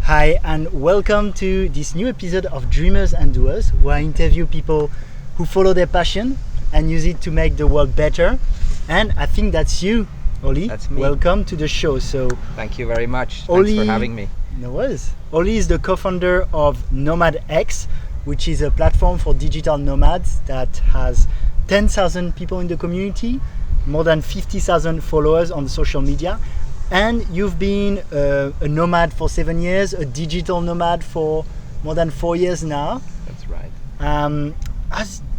Hi, and welcome to this new episode of Dreamers and Doers, where I interview people who follow their passion and use it to make the world better. And I think that's you, Oli. That's me. Welcome to the show. So, Thank you very much. Oli, Thanks for having me. No worries. Oli is the co-founder of NomadX, which is a platform for digital nomads that has 10,000 people in the community, more than 50,000 followers on social media. And you've been a nomad for 7 years, a digital nomad for more than 4 years now. That's right.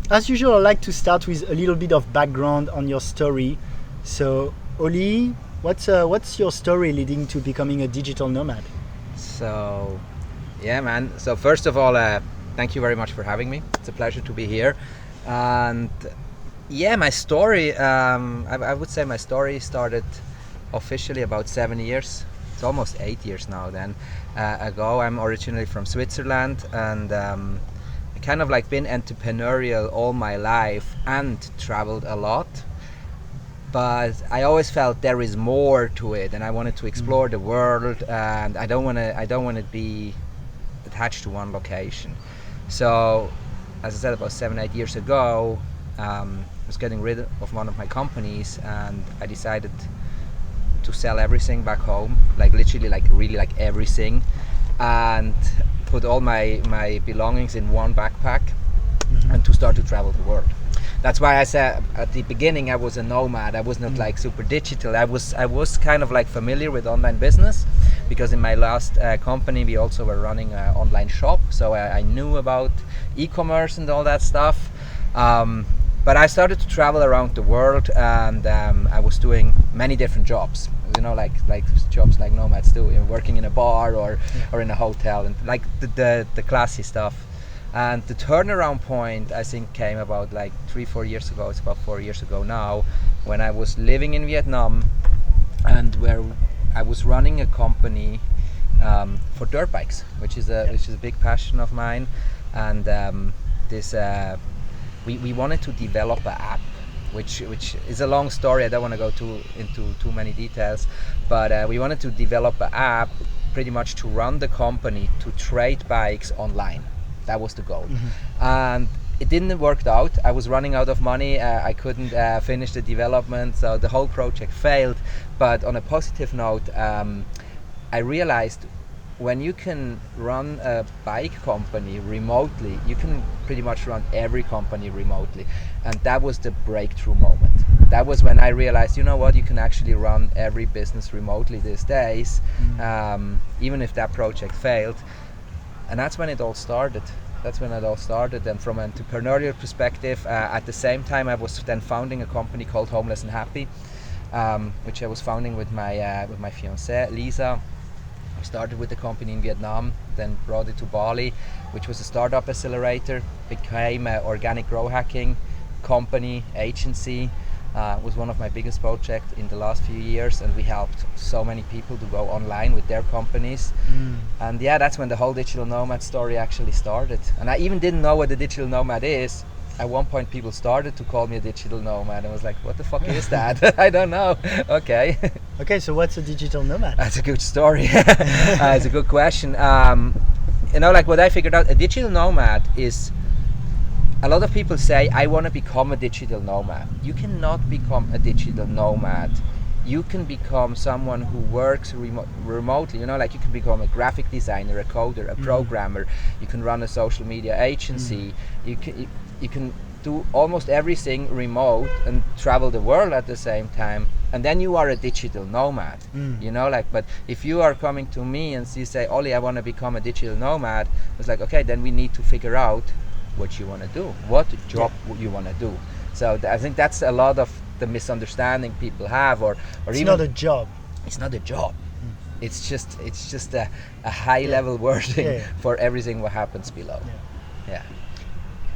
As usual, I like to start with a little bit of background on your story. So, Oli, what's your story leading to becoming a digital nomad? So, yeah, man. So first of all, thank you very much for having me. It's a pleasure to be here. And yeah, my story, I would say my story started officially about 7 years. It's almost 8 years now then ago. I'm originally from Switzerland, and I kind of like been entrepreneurial all my life and traveled a lot, but I always felt there is more to it, and I wanted to explore the world, and I don't want to be attached to one location. So as I said, about 7-8 years ago, I was getting rid of one of my companies, and I decided to sell everything back home, like literally, like really, like everything, and put all my belongings in one backpack and to start to travel the world. That's why I said at the beginning I was a nomad. I was not like super digital. I was kind of like familiar with online business, because in my last company we also were running an online shop, so I knew about e-commerce and all that stuff. But I started to travel around the world, and I was doing many different jobs. You know, like jobs like nomads do, you know, working in a bar or in a hotel, and like the classy stuff. And the turnaround point, I think, came about like 3-4 years ago. It's about 4 years ago now, when I was living in Vietnam, and where I was running a company for dirt bikes, which is a big passion of mine. And we wanted to develop an app, which is a long story. I don't want to go into too many details, but we wanted to develop an app pretty much to run the company to trade bikes online. That was the goal. And it didn't work out. I was running out of money. I couldn't finish the development, so the whole project failed. But on a positive note, I realized when you can run a bike company remotely, you can pretty much run every company remotely. And that was the breakthrough moment. That was when I realized, you know what, you can actually run every business remotely these days, even if that project failed. And that's when it all started. And from an entrepreneurial perspective, at the same time, I was then founding a company called Homeless and Happy, which I was founding with my fiancée, Lisa. We started with the company in Vietnam, then brought it to Bali, which was a startup accelerator, became an organic grow hacking company, agency. Was one of my biggest projects in the last few years, and we helped so many people to go online with their companies. And yeah, that's when the whole digital nomad story actually started. And I even didn't know what a digital nomad is. At one point people started to call me a digital nomad. I was like, what the fuck is that? I don't know. Okay. Okay, so what's a digital nomad? That's a good story. It's a good question. You know, like what I figured out, a digital nomad is, a lot of people say, I want to become a digital nomad. You cannot become a digital nomad. You can become someone who works remotely. You know, like you can become a graphic designer, a coder, a programmer. You can run a social media agency. You can do almost everything remote and travel the world at the same time. And then you are a digital nomad. You know, like, but if you are coming to me and you say, Oli, I want to become a digital nomad, it's like, okay, then we need to figure out what you want to do, what job you want to do. So I think that's a lot of the misunderstanding people have, or it's even not a job. It's not a job. It's just a high level wording for everything what happens below.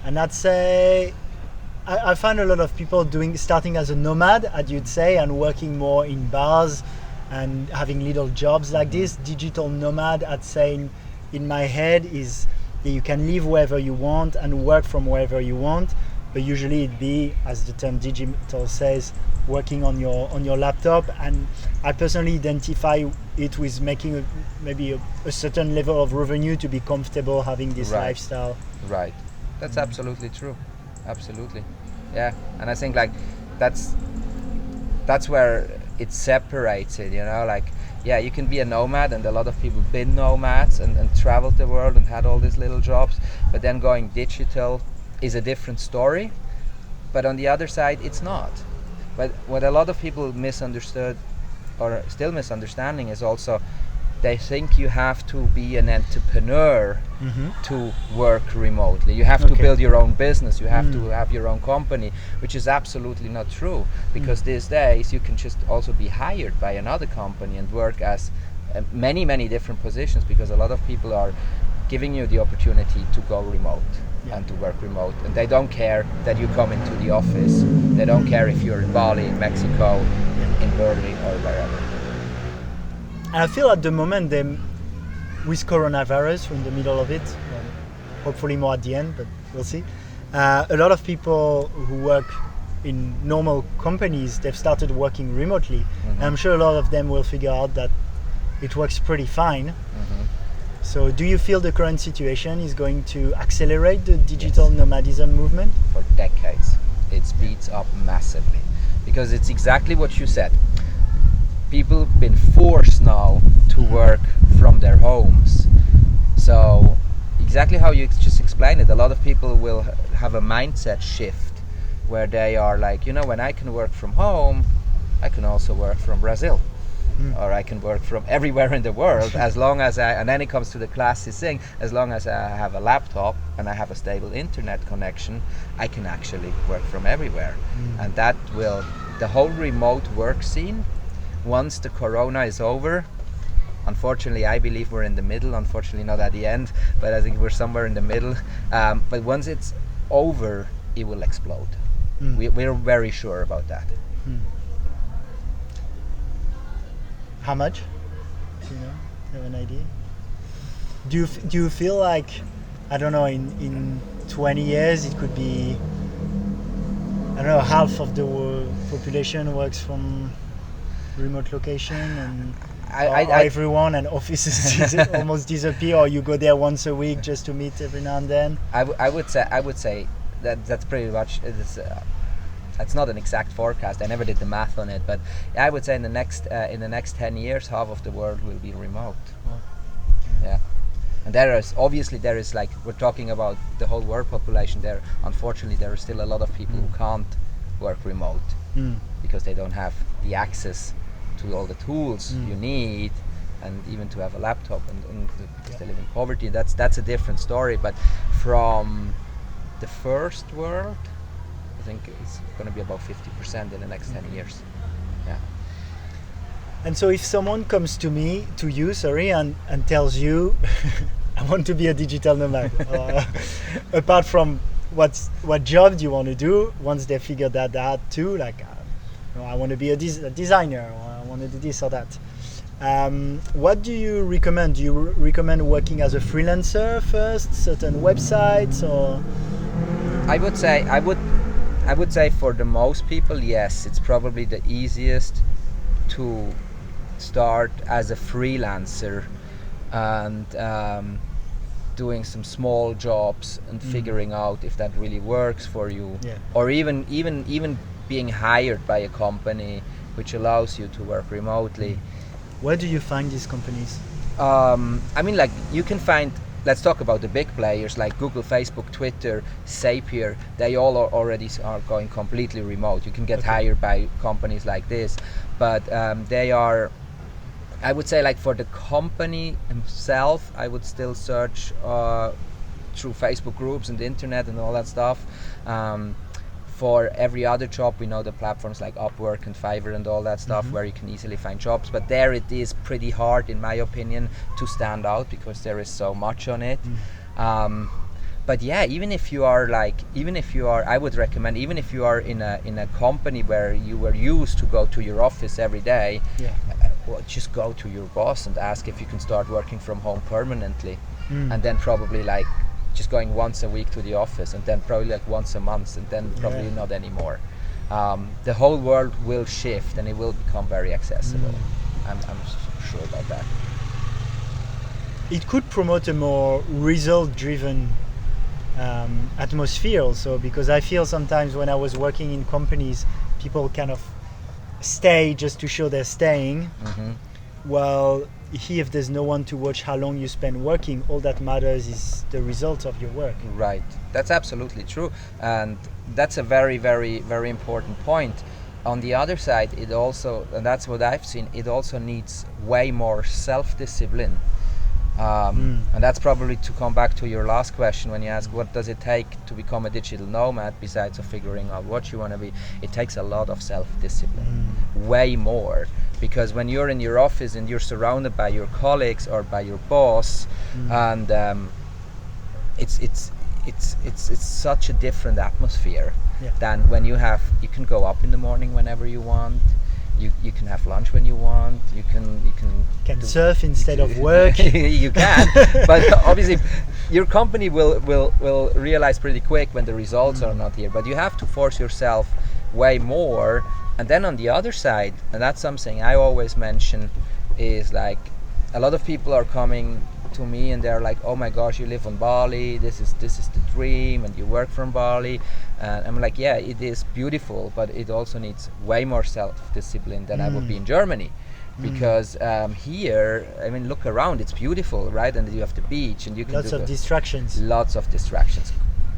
And that's I find a lot of people starting as a nomad, as you'd say, and working more in bars and having little jobs like this. Digital nomad, I'd say in my head, is that you can live wherever you want and work from wherever you want, but usually it'd be, as the term digital says, working on your laptop, and I personally identify it with making maybe a certain level of revenue to be comfortable having this Right. lifestyle. Right. That's absolutely true. Absolutely. Yeah. And I think like that's where it separates it, you know, like yeah, you can be a nomad, and a lot of people been nomads and traveled the world and had all these little jobs, but then going digital is a different story. But on the other side, it's not. But what a lot of people misunderstood, or still misunderstanding, is also they think you have to be an entrepreneur to work remotely. You have to build your own business. You have to have your own company, which is absolutely not true. Because these days you can just also be hired by another company and work as many different positions, because a lot of people are giving you the opportunity to go remote and to work remote, and they don't care that you come into the office. They don't care if you're in Bali, in Mexico, in Berlin, or wherever. And I feel at the moment, with coronavirus, we're in the middle of it, hopefully more at the end, but we'll see. A lot of people who work in normal companies, they've started working remotely. And I'm sure a lot of them will figure out that it works pretty fine. So do you feel the current situation is going to accelerate the digital nomadism movement? For decades. It speeds up massively. Because it's exactly what you said. People have been forced now to work from their homes. So exactly how you just explained it, a lot of people will have a mindset shift where they are like, you know, when I can work from home, I can also work from Brazil. Or I can work from everywhere in the world, as long as and then it comes to the classic thing, as long as I have a laptop and I have a stable internet connection, I can actually work from everywhere. And that will, the whole remote work scene, once the corona is over, unfortunately I believe we're in the middle, unfortunately not at the end, but I think we're somewhere in the middle. But once it's over, it will explode. We're very sure about that. How much? Do you know? Have an idea? Do you feel like, I don't know, in 20 years it could be, I don't know, half of the population works from remote location, and everyone and offices almost disappear, or you go there once a week just to meet every now and then? I would say that's pretty much it's not an exact forecast. I never did the math on it, but I would say in the next 10 years, half of the world will be remote. Yeah, and there is like, we're talking about the whole world population. There, unfortunately, there are still a lot of people who can't work remote because they don't have the access to all the tools you need, and even to have a laptop, and because they live in poverty. That's a different story. But from the first world, I think it's going to be about 50% in the next 10 years. Yeah. And so if someone comes to you, and tells you, I want to be a digital nomad, apart from what job do you want to do, once they figure that out too, like, I want to be a designer, or I want to do this or that. What do you recommend? Do you recommend working as a freelancer first, certain websites, or? I would say for the most people, yes, it's probably the easiest to start as a freelancer and doing some small jobs and figuring out if that really works for you, or even being hired by a company which allows you to work remotely. Where do you find these companies? I mean, like, you can find, let's talk about the big players like Google, Facebook, Twitter, Zapier. They all already are going completely remote. You can get hired by companies like this, but they are, I would say, like, for the company himself, I would still search through Facebook groups and the internet and all that stuff. For every other job, we know the platforms like Upwork and Fiverr and all that stuff, where you can easily find jobs. But there it is pretty hard, in my opinion, to stand out, because there is so much on it. But yeah, I would recommend, even if you are in a company where you were used to go to your office every day, well, just go to your boss and ask if you can start working from home permanently, and then probably like just going once a week to the office, and then probably like once a month, and then probably not anymore. the whole world will shift and it will become very accessible. I'm sure about that. It could promote a more result-driven atmosphere also, because I feel sometimes when I was working in companies, people kind of stay just to show they're staying. Well, here, if there's no one to watch how long you spend working, all that matters is the result of your work. Right, that's absolutely true, and that's a very, very, very important point. On the other side, it also, and that's what I've seen, it also needs way more self-discipline. And that's probably to come back to your last question when you ask what does it take to become a digital nomad besides of figuring out what you want to be. It takes a lot of self-discipline, way more, because when you're in your office and you're surrounded by your colleagues or by your boss, and it's such a different atmosphere than when you can go up in the morning whenever you want. You can have lunch when you want. You can surf instead of work. You can, but obviously, your company will realize pretty quick when the results are not here. But you have to force yourself way more. And then on the other side, and that's something I always mention, is like a lot of people are coming to me and they're like, oh my gosh, you live on Bali, this is the dream, and you work from Bali. And I'm like, yeah, it is beautiful, but it also needs way more self-discipline than I would be in Germany, because here, I mean, look around, it's beautiful, right? And you have the beach, and you can lots of distractions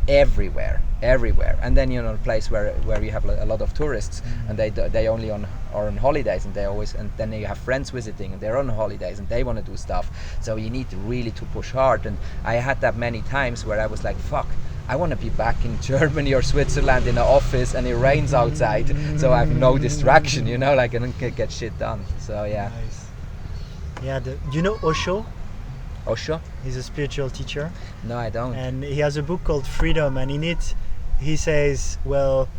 everywhere, and then a place where you have a lot of tourists, and they only are on holidays, and then you have friends visiting and they're on holidays and they want to do stuff, so you need really to push hard. And I had that many times where I was like, fuck, I want to be back in Germany or Switzerland in an office and it rains outside, so I have no distraction, like I can get shit done. So yeah. Nice. Yeah, do you know Osho? Osho? He's a spiritual teacher. No, I don't. And he has a book called Freedom, and in it he says, well,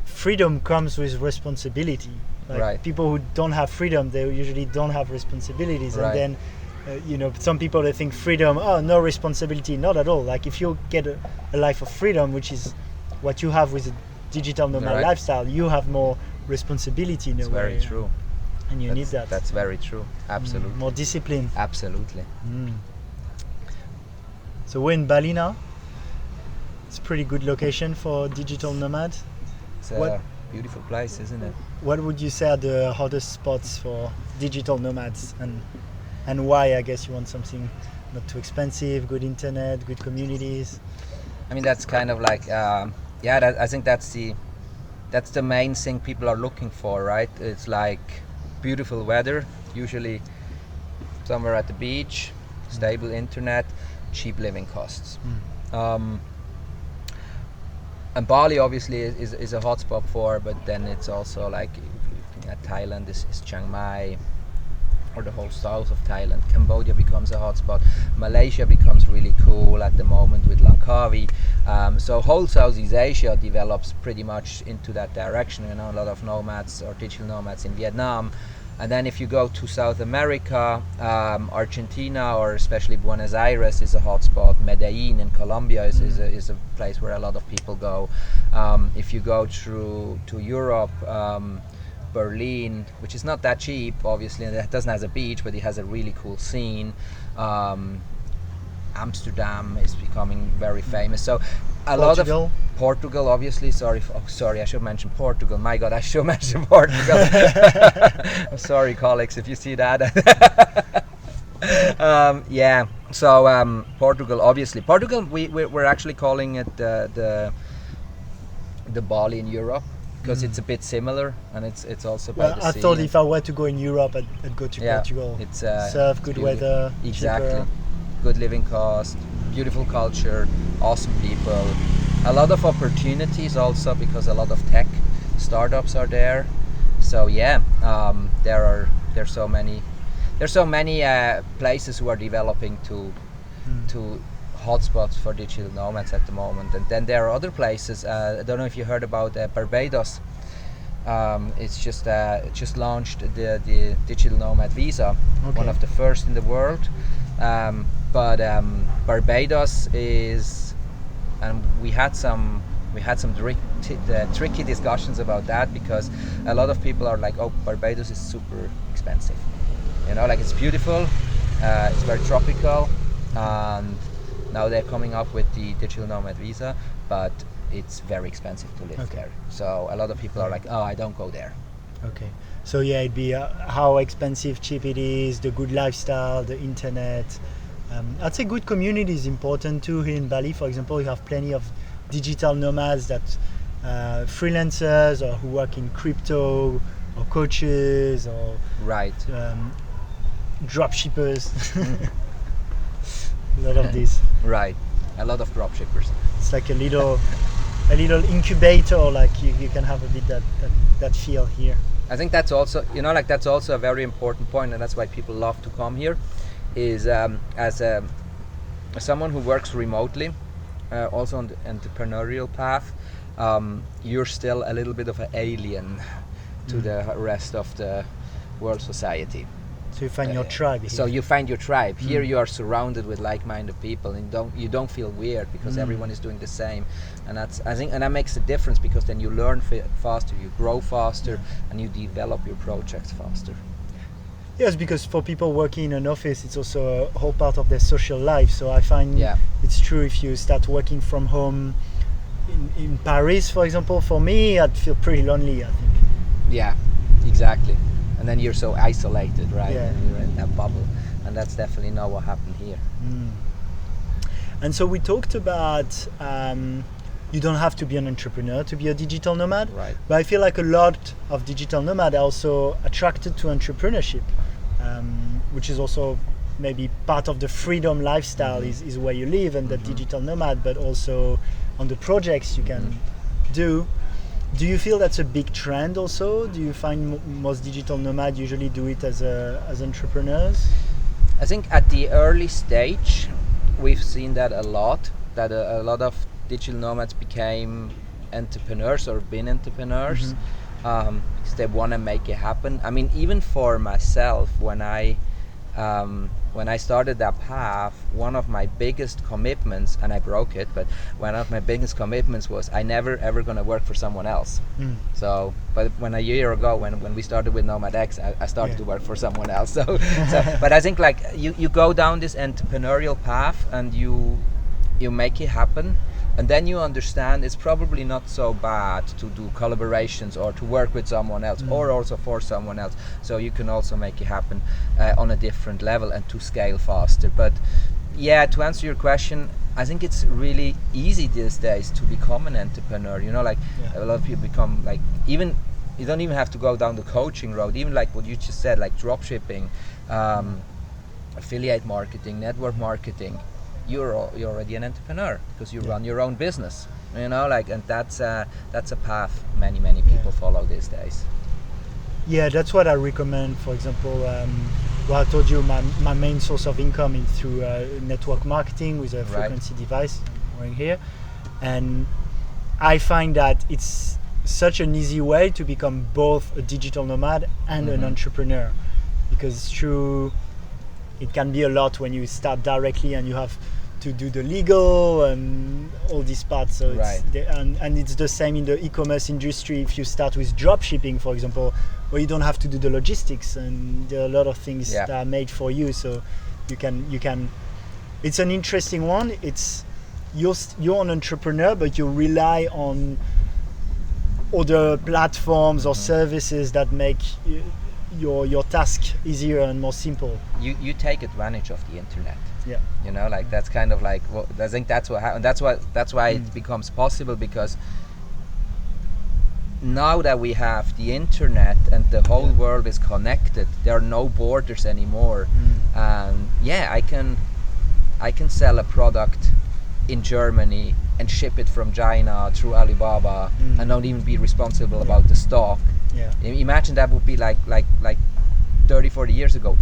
freedom comes with responsibility. Like, right. People who don't have freedom, they usually don't have responsibilities. Right. And then some people, they think freedom, no responsibility. Not at all. Like, if you get a life of freedom, which is what you have with a digital nomad lifestyle, you have more responsibility in a way. Very true. And you need that. That's very true. Absolutely. More discipline. Absolutely. So we're in Bali now. It's a pretty good location for digital nomad. It's a beautiful place, isn't it? What would you say are the hottest spots for digital nomads, and why? I guess you want something not too expensive, good internet, good communities. I mean, that's kind of like I think that's the main thing people are looking for, right? It's like beautiful weather, usually somewhere at the beach, stable internet, cheap living costs. And Bali obviously is a hotspot for, but then it's also like at Thailand is Chiang Mai, or the whole south of Thailand. Cambodia becomes a hotspot. Malaysia becomes really cool at the moment with Langkawi. So whole Southeast Asia develops pretty much into that direction. A lot of nomads or digital nomads in Vietnam. And then if you go to South America, Argentina, or especially Buenos Aires is a hotspot. Medellin in Colombia is a place where a lot of people go. If you go to Europe, Berlin, which is not that cheap, obviously, and it doesn't have a beach, but it has a really cool scene. Amsterdam is becoming very famous. So a lot of Portugal, obviously. Sorry, I should mention Portugal. My God, I should mention Portugal. I'm sorry, colleagues, if you see that. So Portugal, obviously. Portugal, we're actually calling it the Bali in Europe, because it's a bit similar, and it's also by the sea. I thought if I were to go in Europe, I'd go to Portugal. It's surf, good weather, exactly, cheaper. Good living cost, beautiful culture, awesome people, a lot of opportunities also, because a lot of tech startups are there. So there's so many places who are developing to hotspots for digital nomads at the moment. And then there are other places. I don't know if you heard about Barbados. It's just launched the digital nomad visa, one of the first in the world. But Barbados is, and we had some we had some tricky discussions about that, because a lot of people are like, oh, Barbados is super expensive. You know, like it's beautiful, it's very tropical, and now they're coming up with the digital nomad visa, but it's very expensive to live there. So a lot of people are like, oh, I don't go there. Okay. So yeah, it'd be how expensive, cheap it is, the good lifestyle, the internet. I'd say good community is important too. Here in Bali, for example, you have plenty of digital nomads that freelancers or who work in crypto or coaches or drop shippers. A lot of these. Right, a lot of drop shippers. It's like a little incubator, like you can have a bit that feel here. I think that's also, you know, like that's also a very important point, and that's why people love to come here, is as someone who works remotely, also on the entrepreneurial path, you're still a little bit of an alien to the rest of the world society. So you find your tribe here. So you find your tribe. Here you are surrounded with like-minded people, and you don't feel weird because everyone is doing the same, and that makes a difference, because then you learn faster, you grow faster, and you develop your projects faster. Yes, because for people working in an office, it's also a whole part of their social life. So I find it's true, if you start working from home in Paris, for example, for me, I'd feel pretty lonely, I think. Yeah, exactly. And then you're so isolated, right? Yeah. And you're in that bubble. And that's definitely not what happened here. And so we talked about you don't have to be an entrepreneur to be a digital nomad. Right. But I feel like a lot of digital nomads are also attracted to entrepreneurship, which is also maybe part of the freedom lifestyle is where you live and the digital nomad, but also on the projects you can do. Do you feel that's a big trend also? Do you find most digital nomads usually do it as entrepreneurs? I think at the early stage, we've seen that a lot, that a lot of digital nomads became entrepreneurs or been entrepreneurs, because they want to make it happen. I mean, even for myself, when I started that path, one of my biggest commitments, and I broke it, but one of my biggest commitments was I never ever gonna work for someone else. So, but when a year ago, when we started with NomadX, I started to work for someone else. So, but I think like you go down this entrepreneurial path and you make it happen. And then you understand it's probably not so bad to do collaborations or to work with someone else or also for someone else. So you can also make it happen on a different level and to scale faster. But yeah, to answer your question, I think it's really easy these days to become an entrepreneur. You know, like a lot of people become like, even you don't even have to go down the coaching road. Even like what you just said, like drop shipping, affiliate marketing, network marketing. You're already an entrepreneur because you run your own business, you know, like, and that's a path many people follow these days. Yeah, that's what I recommend. For example, well, I told you my main source of income is through network marketing with a frequency device I'm wearing here, and I find that it's such an easy way to become both a digital nomad and an entrepreneur, because it's true. It can be a lot when you start directly and you have to do the legal and all these parts. So and it's the same in the e-commerce industry. If you start with drop shipping, for example, where you don't have to do the logistics, and there are a lot of things that are made for you. So you can. It's an interesting one. It's you're an entrepreneur, but you rely on other platforms or services that make your task easier and more simple. You take advantage of the internet. Yeah. You know, like that's kind of like I think that's what happened. That's why it becomes possible, because now that we have the internet and the whole world is connected, there are no borders anymore. And I can sell a product in Germany and ship it from China through Alibaba and don't even be responsible about the stock. Imagine that would be like 30-40 years ago.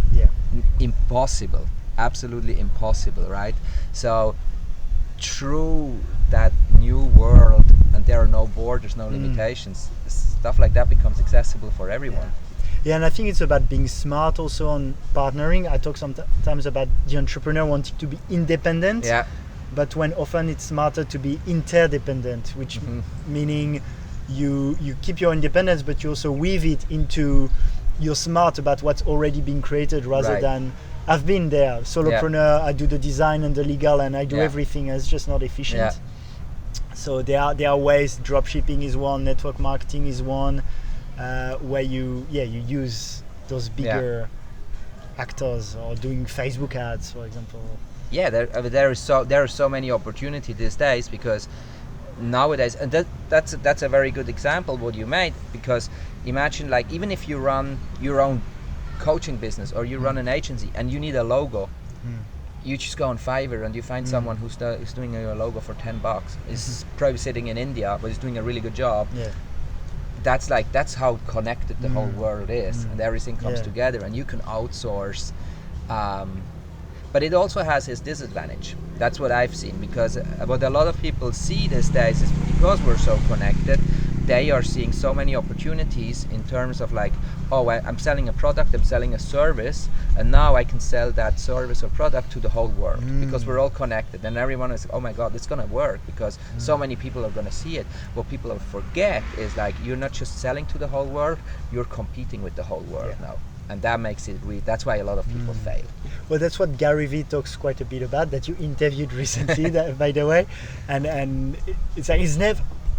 Impossible, absolutely impossible, right? So through that new world, and there are no borders, no limitations, stuff like that becomes accessible for everyone. Yeah, and I think it's about being smart also on partnering. I talk sometimes about the entrepreneur wanting to be independent, but when often it's smarter to be interdependent, which meaning you keep your independence, but you also weave it into, you're smart about what's already been created rather than I've been there, solopreneur, I do the design and the legal and I do everything, and it's just not efficient. So there are ways. Drop shipping is one, network marketing is one, where you use those bigger actors, or doing Facebook ads, for example. Yeah, there are so many opportunities these days, because nowadays, and that's a very good example what you made, because imagine, like, even if you run your own coaching business or you run an agency and you need a logo, you just go on Fiverr and you find someone who's doing your logo for $10. Is probably sitting in India, but is doing a really good job. That's how connected the whole world is, and everything comes together, and you can outsource. But it also has its disadvantage. That's what I've seen, because what a lot of people see these days is, because we're so connected, they are seeing so many opportunities in terms of, like, oh, I'm selling a product, I'm selling a service, and now I can sell that service or product to the whole world, because we're all connected, and everyone is, oh my God, it's gonna work, because so many people are gonna see it. What people forget is, like, you're not just selling to the whole world, you're competing with the whole world now. And that makes it that's why a lot of people fail. Well, that's what Gary Vee talks quite a bit about, that you interviewed recently, by the way, and it's like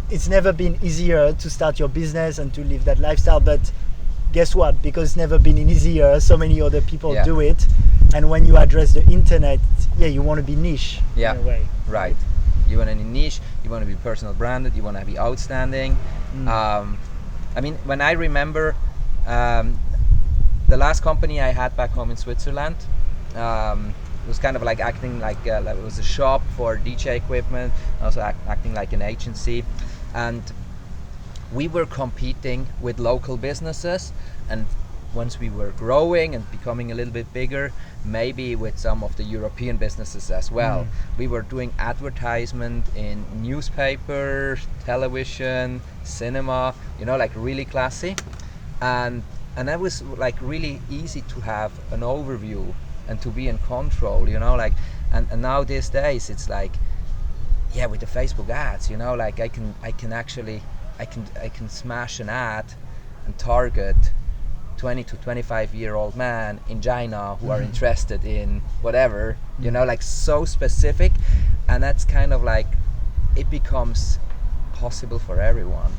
it's never been easier to start your business and to live that lifestyle, but guess what? Because it's never been easier, so many other people do it, and when you address the internet, you want to be niche in a way. Right. You want to be niche, you want to be personal branded, you want to be outstanding. I mean, when I remember the last company I had back home in Switzerland, it was kind of like acting like it was a shop for DJ equipment, also acting like an agency, and we were competing with local businesses, and once we were growing and becoming a little bit bigger, maybe with some of the European businesses as well. We were doing advertisement in newspapers, television, cinema, like really classy, and that was like really easy to have an overview and to be in control, like, and now these days it's like, with the Facebook ads, like I can smash an ad and target 20 to 25-year-old man in China who are interested in whatever, like so specific, and that's kind of like, it becomes possible for everyone,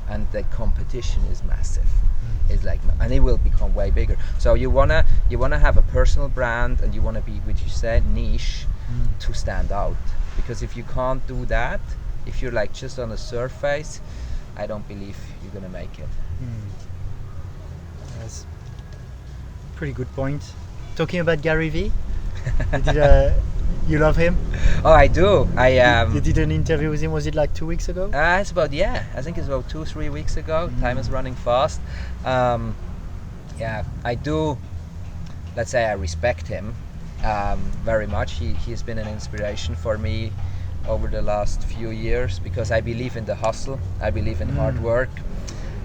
and the competition is massive. It's like, and it will become way bigger. So you wanna have a personal brand, and you wanna be, which you said, niche, to stand out. Because if you can't do that, if you're like just on the surface, I don't believe you're gonna make it. That's a pretty good point. Talking about Gary Vee, you love him? Oh, I do. You did an interview with him. Was it like 2 weeks ago? I think it's about 2-3 weeks ago. Time is running fast. I do. Let's say I respect him very much. He's been an inspiration for me over the last few years, because I believe in the hustle. I believe in hard work,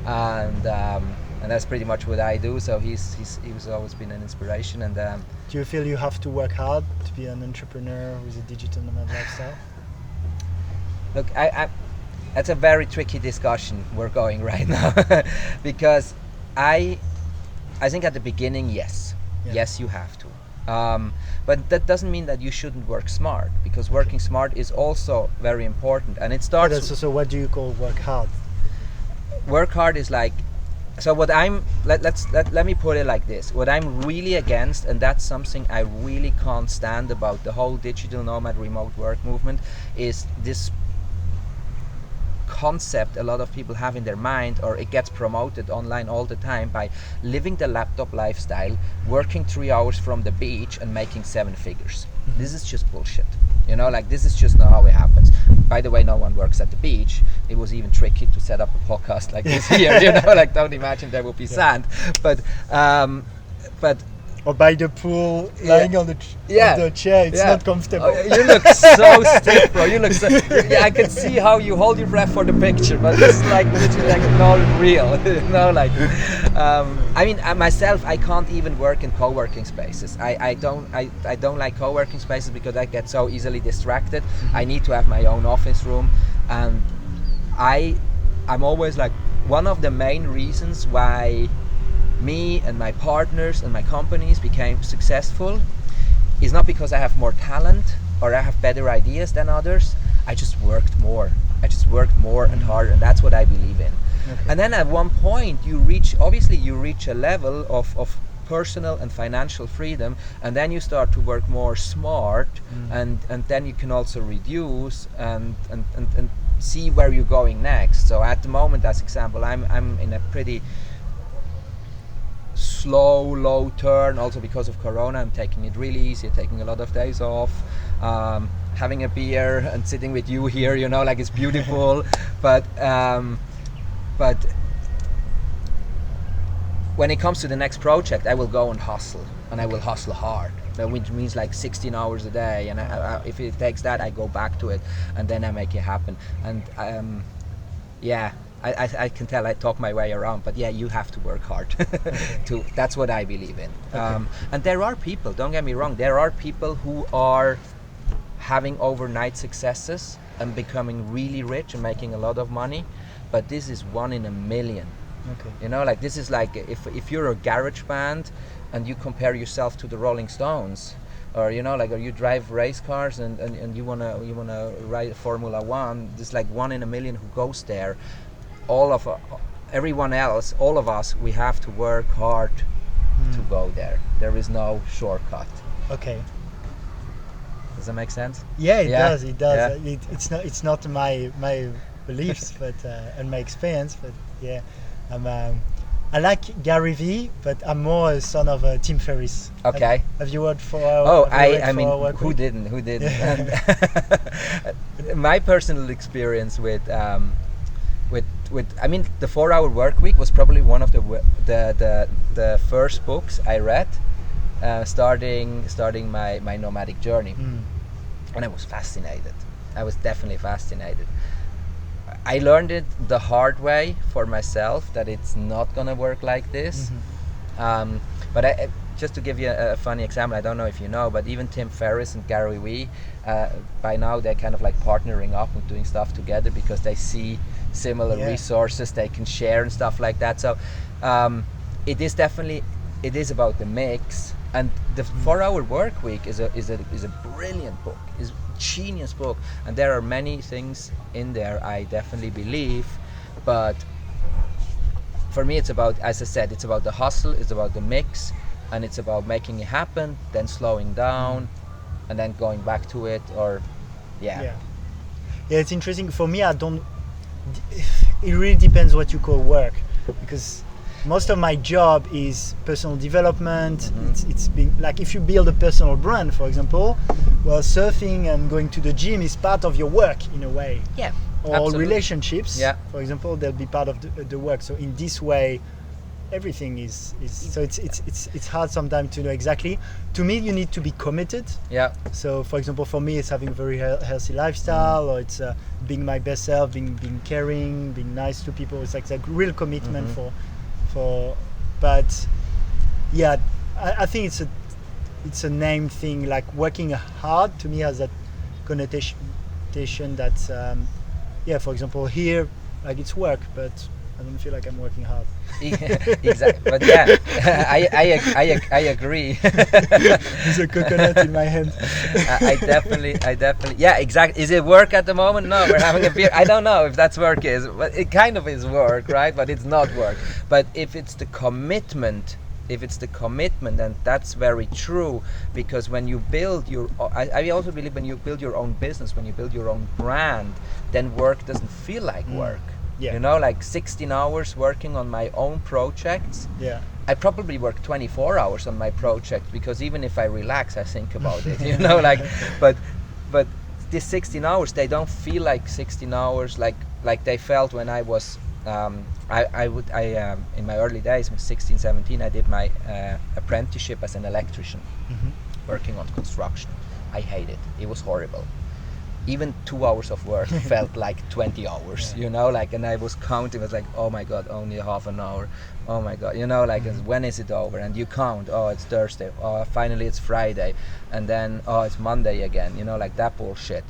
and that's pretty much what I do. So he's always been an inspiration. And do you feel you have to work hard to be an entrepreneur with a digital nomad lifestyle? Look, that's a very tricky discussion we're going right now, because I think at the beginning, yes, you have to. But that doesn't mean that you shouldn't work smart, because working smart is also very important, and it starts. So what do you call work hard? Work hard is like, so what I'm let me put it like this. What I'm really against, and that's something I really can't stand about the whole digital nomad remote work movement, is this concept a lot of people have in their mind, or it gets promoted online all the time, by living the laptop lifestyle, working 3 hours from the beach and making 7 figures. This is just bullshit. Like, this is just not how it happens. By the way, no one works at the beach. It was even tricky to set up a podcast like this here. Like, don't imagine there would be sand. But or by the pool, lying on the on the chair. It's not comfortable. Oh, you look so stiff, bro. You look so. Yeah, I can see how you hold your breath for the picture, but it's like literally like not real. Like. I mean, myself, I can't even work in co-working spaces. I don't like co-working spaces because I get so easily distracted. I need to have my own office room, and I'm always like, one of the main reasons why me and my partners and my companies became successful is not because I have more talent or I have better ideas than others. I just worked more. And harder, and that's what I believe in. Okay. And then at one point you reach a level of personal and financial freedom, and then you start to work more smart, and then you can also reduce and see where you're going next. So at the moment, as example, I'm in a pretty low turn, also because of Corona. I'm taking it really easy, taking a lot of days off, having a beer and sitting with you here, like it's beautiful. but when it comes to the next project, I will go and hustle, and I will hustle hard, which means like 16 hours a day, and if it takes that, I go back to it, and then I make it happen. And I can tell I talk my way around, but yeah, you have to work hard. That's what I believe in. Okay. And there are people, don't get me wrong, there are people who are having overnight successes and becoming really rich and making a lot of money, but this is 1 in a million. Okay. Like this is like if you're a garage band and you compare yourself to the Rolling Stones, or or you drive race cars and you wanna ride Formula One, there's like 1 in a million who goes there. Everyone else, all of us, we have to work hard to go there. There is no shortcut. Okay. Does that make sense? Yeah, it does. It does. Yeah. It's not my beliefs, but and my experience, but yeah. I like Gary Vee, but I'm more a son of Tim Ferriss. Okay. Have you heard for? I mean, who didn't? My personal experience with I mean, the 4-hour work week was probably one of the first books I read, starting my nomadic journey, and I was fascinated. I was definitely fascinated. I learned it the hard way for myself, that it's not gonna work like this. But just to give you a funny example, I don't know if you know, but even Tim Ferriss and Gary Vee, by now they're kind of like partnering up and doing stuff together because they see similar resources they can share and stuff like that. So it is about the mix. And the 4-hour work week is a brilliant book, is a genius book, and there are many things in there I definitely believe. But for me, it's about, as I said, it's about the hustle, it's about the mix, and it's about making it happen, then slowing down, and then going back to it. Or yeah, it's interesting for me. It really depends what you call work, because most of my job is personal development. It's being like, if you build a personal brand, for example, well, surfing and going to the gym is part of your work in a way. Yeah. Or absolutely. Relationships, for example, they'll be part of the work. So in this way, everything is so it's hard sometimes to know exactly. To me, you need to be committed. Yeah. So for example, for me, it's having a very healthy lifestyle, or it's being my best self, being caring, being nice to people. It's like a real commitment but yeah, I think it's a name thing. Like working hard to me has that connotation that for example, here, like, it's work, but I don't feel like I'm working hard. Exactly, but yeah, I agree. There's a coconut in my hand. I definitely, yeah, exactly. Is it work at the moment? No, we're having a beer. I don't know if that's work but it kind of is work, right? But it's not work. But if it's the commitment, then that's very true. Because when you build I also believe when you build your own business, when you build your own brand, then work doesn't feel like work. Yeah. Like 16 hours working on my own projects. Yeah. I probably work 24 hours on my project, because even if I relax, I think about it. But these 16 hours, they don't feel like 16 hours like they felt when I was In my early days, when 16, 17, I did my apprenticeship as an electrician, working on construction. I hated it. It was horrible. Even 2 hours of work felt like 20 hours, you know, like, and I was counting, it was like, oh my God, only half an hour. Oh my God, you know, like, when is it over? And you count, oh, it's Thursday. Oh, finally it's Friday. And then, oh, it's Monday again, you know, like that bullshit.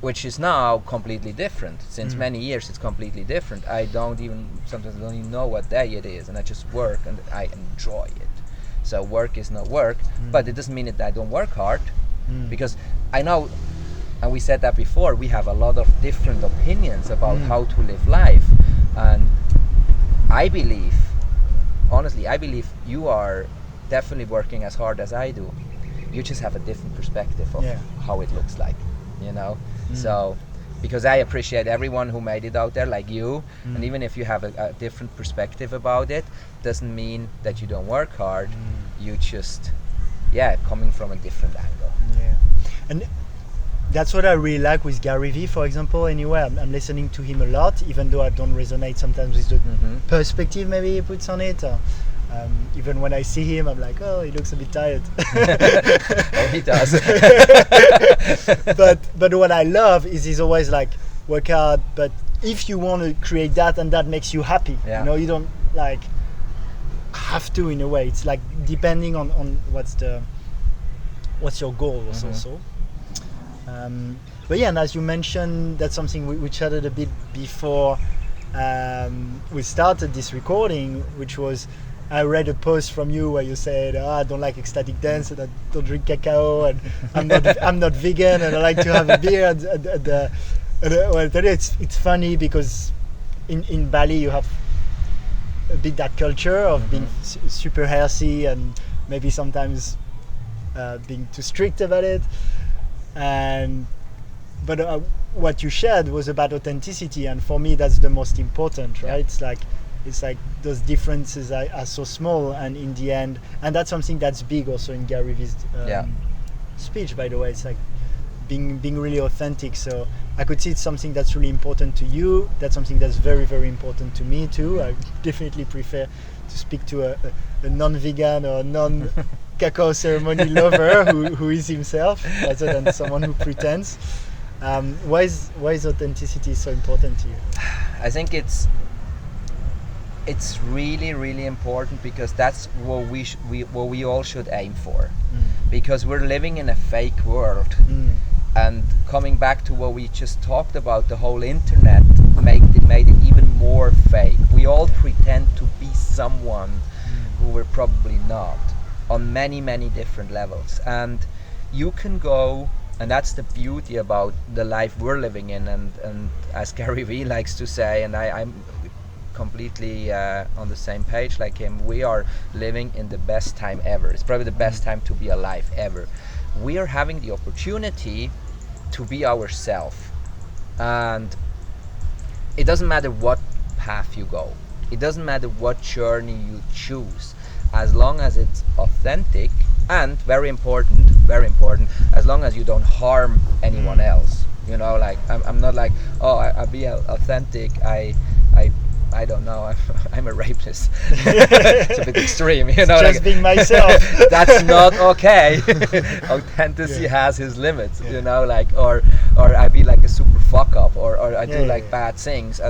Which is now completely different. Since many years, it's completely different. Sometimes I don't even know what day it is, and I just work and I enjoy it. So work is not work, but it doesn't mean that I don't work hard, because I know, and we said that before, we have a lot of different opinions about how to live life. And I believe, honestly, you are definitely working as hard as I do. You just have a different perspective of how it looks like, you know? So, because I appreciate everyone who made it out there, like you, and even if you have a different perspective about it, doesn't mean that you don't work hard. You just, coming from a different angle. Yeah, and that's what I really like with Gary Vee, for example. Anyway, I'm listening to him a lot, even though I don't resonate sometimes with the perspective maybe he puts on it. Even when I see him, I'm like, oh, he looks a bit tired. Oh, he does. but what I love is he's always like, work hard, but if you want to create that and that makes you happy, you know, you don't like have to, in a way. It's like depending on what's your goal also. But yeah, and as you mentioned, that's something we chatted a bit before we started this recording, which was, I read a post from you where you said, I don't like ecstatic dance and I don't drink cacao and I'm not vegan and I like to have a beer. Well, it's funny because in Bali you have a bit that culture of being super healthy and maybe sometimes being too strict about it. But what you shared was about authenticity, and for me that's the most important, right? It's like those differences are so small, and in the end, and that's something that's big also in Gary Vee's speech, by the way. It's like being really authentic. So I could see it's something that's really important to you. That's something that's very, very important to me too. I definitely prefer to speak to a non-vegan or non-cacao ceremony lover who is himself, rather than someone who pretends. Why is authenticity so important to you? I think it's really, really important, because that's what we all should aim for, because we're living in a fake world. And coming back to what we just talked about, the whole internet made it even more fake. We all pretend to be someone who we're probably not, on many, many different levels. And you can go, and that's the beauty about the life we're living in, and as Gary Vee likes to say, and I'm completely on the same page like him, we are living in the best time ever. It's probably the best time to be alive ever. We are having the opportunity to be ourselves, and it doesn't matter what path you go, it doesn't matter what journey you choose, as long as it's authentic, and very important, as long as you don't harm anyone else. You know, like I'm not like, oh, I be authentic, I don't know, I'm a rapist. It's a bit extreme, you know. Just like, being myself. That's not okay. Authenticity has his limits, you know, like, or I be like a super fuck up, or I do bad things.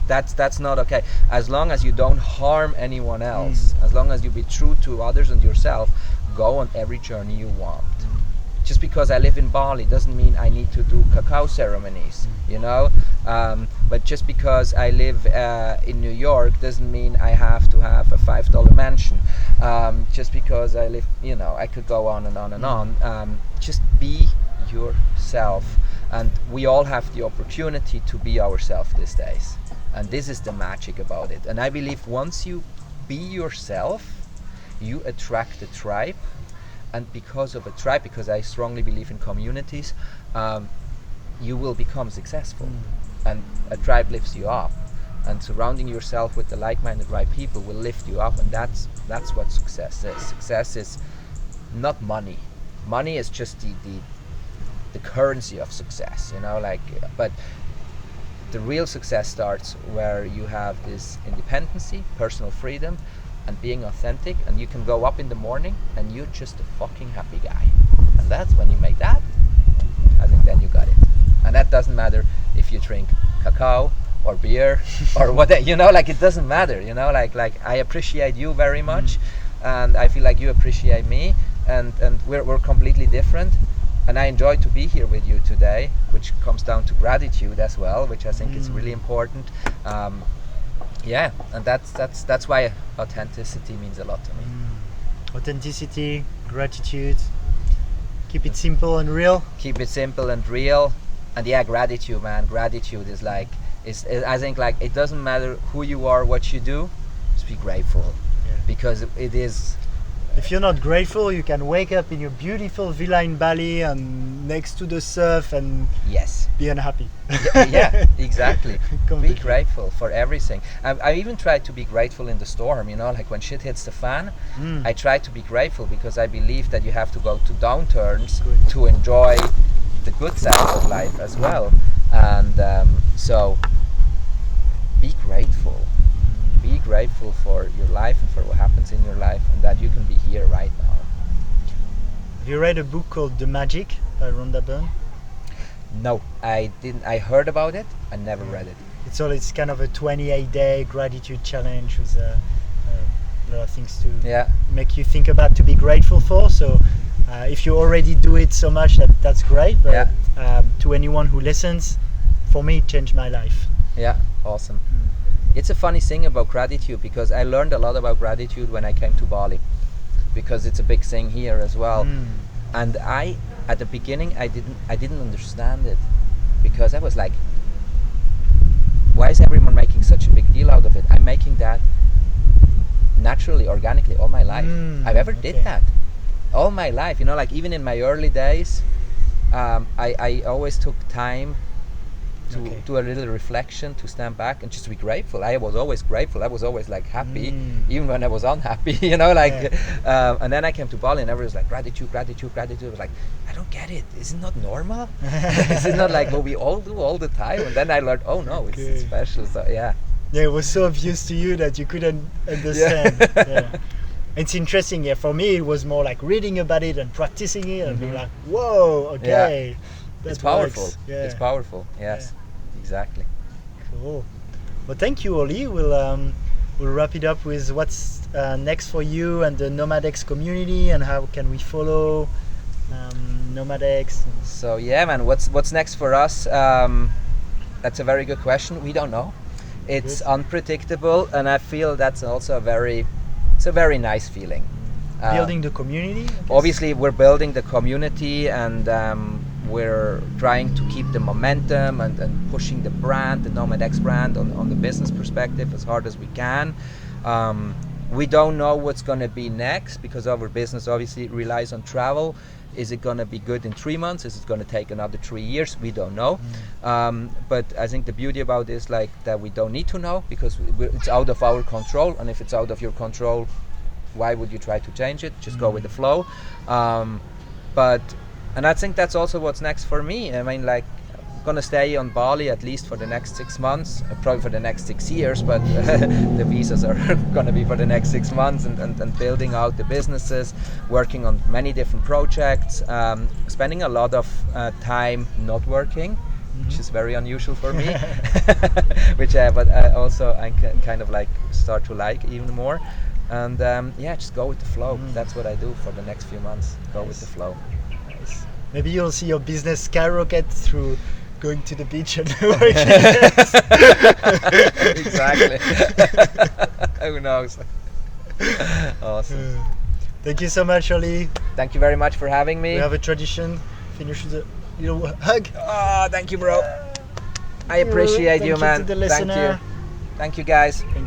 That's not okay. As long as you don't harm anyone else, as long as you be true to others and yourself, go on every journey you want. Just because I live in Bali doesn't mean I need to do cacao ceremonies, you know. But just because I live in New York doesn't mean I have to have a $5 mansion. Just because I live, you know, I could go on and on and on. Just be yourself, and we all have the opportunity to be ourselves these days. And this is the magic about it. And I believe once you be yourself, you attract a tribe. And because of a tribe, because I strongly believe in communities, you will become successful. And a tribe lifts you up. And surrounding yourself with the like-minded right people will lift you up. And that's what success is. Success is not money. Money is just the currency of success, you know, like, but the real success starts where you have this independency, personal freedom, and being authentic, and you can go up in the morning and you're just a fucking happy guy. And that's when you make that, I think then you got it. And that doesn't matter if you drink cacao or beer or whatever, you know, like it doesn't matter, you know, like I appreciate you very much, and I feel like you appreciate me, and we're completely different. And I enjoy to be here with you today, which comes down to gratitude as well, which I think is really important. Yeah, and that's why authenticity means a lot to me. Authenticity, gratitude, keep it simple and real. Keep it simple and real, and yeah, gratitude, man. Gratitude is like, I think like it doesn't matter who you are, what you do, just be grateful, because it is. If you're not grateful, you can wake up in your beautiful villa in Bali and next to the surf and be unhappy. Yeah, exactly. Be Completely. grateful for everything. I even try to be grateful in the storm, you know, like when shit hits the fan, I try to be grateful because I believe that you have to go to downturns to enjoy the good sides of life as well. And so be grateful. Be grateful for your life and for what happens in your life, and that you can be here right now. Have you read a book called The Magic by Rhonda Byrne? No, I didn't. I heard about it. I never read it. It's kind of a 28-day gratitude challenge with a lot of things to make you think about, to be grateful for. So if you already do it so much, that's great. But to anyone who listens, for me, it changed my life. Yeah, awesome. It's a funny thing about gratitude, because I learned a lot about gratitude when I came to Bali, because it's a big thing here as well. And at the beginning, I didn't understand it, because I was like, why is everyone making such a big deal out of it? I'm making that naturally, organically all my life. I've ever did that all my life, you know, like even in my early days, I always took time to do a little reflection, to stand back and just be grateful. I was always grateful. I was always like happy, even when I was unhappy, you know, like, and then I came to Bali and everyone was like, gratitude, gratitude, gratitude. I was like, I don't get it. Is it not normal? Is it not like what we all do all the time? And then I learned, oh no, it's special. So yeah, it was so obvious to you that you couldn't understand. It's interesting. For me, it was more like reading about it and practicing it and being like, whoa, okay. It's powerful. It's powerful. Yes, exactly. Cool. Well, thank you, Oli. We'll wrap it up with what's next for you and the NomadX community, and how can we follow NomadX. So yeah, man, what's next for us? That's a very good question. We don't know. It's unpredictable, and I feel that's also it's a very nice feeling. Building the community. Obviously, we're building the community, and we're trying to keep the momentum and pushing the brand, the NomadX brand, on the business perspective as hard as we can. We don't know what's going to be next, because our business obviously relies on travel. Is it going to be good in 3 months? Is it going to take another 3 years? We don't know. But I think the beauty about this, like, that we don't need to know, because it's out of our control. And if it's out of your control, why would you try to change it? Just go with the flow. And I think that's also what's next for me. I mean, like, I'm gonna stay on Bali at least for the next 6 months, probably for the next 6 years, but the visas are gonna be for the next 6 months, and building out the businesses, working on many different projects, spending a lot of time not working, which is very unusual for me, but I kind of like start to like even more. And just go with the flow. That's what I do for the next few months. Go with the flow. Nice. Maybe you'll see your business skyrocket through going to the beach and working. Exactly. Who knows? Awesome. Thank you so much, Oli. Thank you very much for having me. We have a tradition. Finish with a little hug. Oh, thank you, bro. I appreciate you, man. Thank you to the listener. Thank you, guys. Thank you.